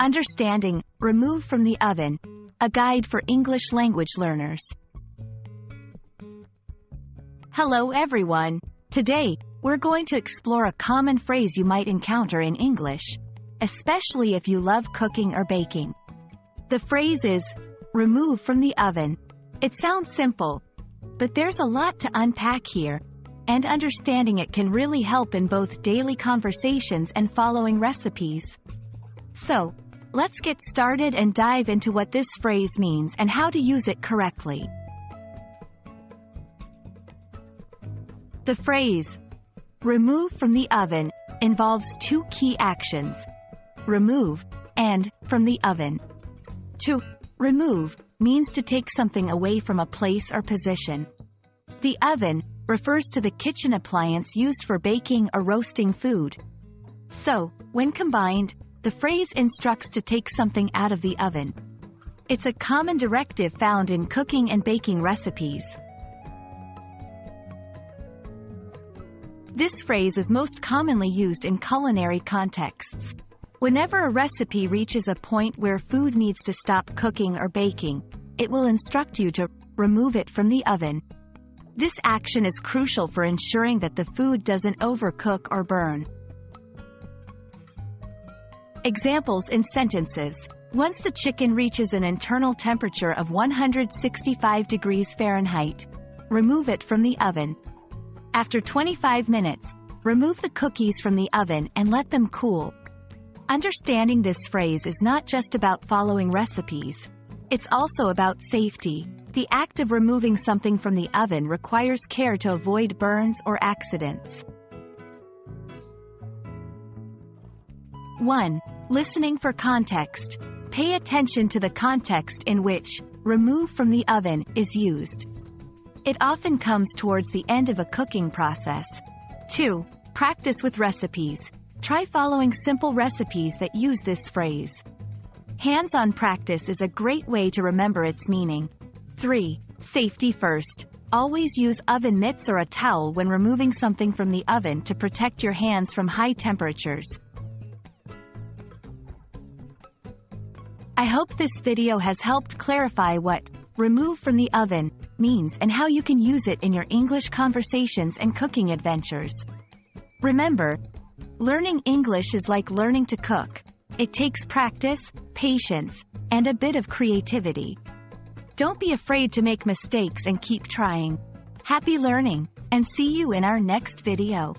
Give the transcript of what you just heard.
Understanding, remove from the oven, a guide for English language learners. Hello everyone. Today, we're going to explore a common phrase you might encounter in English, especially if you love cooking or baking. The phrase is, remove from the oven. It sounds simple, but there's a lot to unpack here, and understanding it can really help in both daily conversations and following recipes. So, let's get started and dive into what this phrase means and how to use it correctly. The phrase, remove from the oven, involves two key actions: remove and from the oven. To remove means to take something away from a place or position. The oven refers to the kitchen appliance used for baking or roasting food. So, when combined, the phrase instructs to take something out of the oven. It's a common directive found in cooking and baking recipes. This phrase is most commonly used in culinary contexts. Whenever a recipe reaches a point where food needs to stop cooking or baking, it will instruct you to remove it from the oven. This action is crucial for ensuring that the food doesn't overcook or burn. Examples in sentences. Once the chicken reaches an internal temperature of 165 degrees Fahrenheit, remove it from the oven. After 25 minutes, remove the cookies from the oven and let them cool. Understanding this phrase is not just about following recipes. It's also about safety. The act of removing something from the oven requires care to avoid burns or accidents. 1. Listening for context. Pay attention to the context in which remove from the oven is used. It often comes towards the end of a cooking process. 2. Practice with recipes. Try following simple recipes that use this phrase. Hands-on practice is a great way to remember its meaning. 3. Safety first. Always use oven mitts or a towel when removing something from the oven to protect your hands from high temperatures. I hope this video has helped clarify what remove from the oven means and how you can use it in your English conversations and cooking adventures. Remember, learning English is like learning to cook. It takes practice, patience, and a bit of creativity. Don't be afraid to make mistakes and keep trying. Happy learning, and see you in our next video.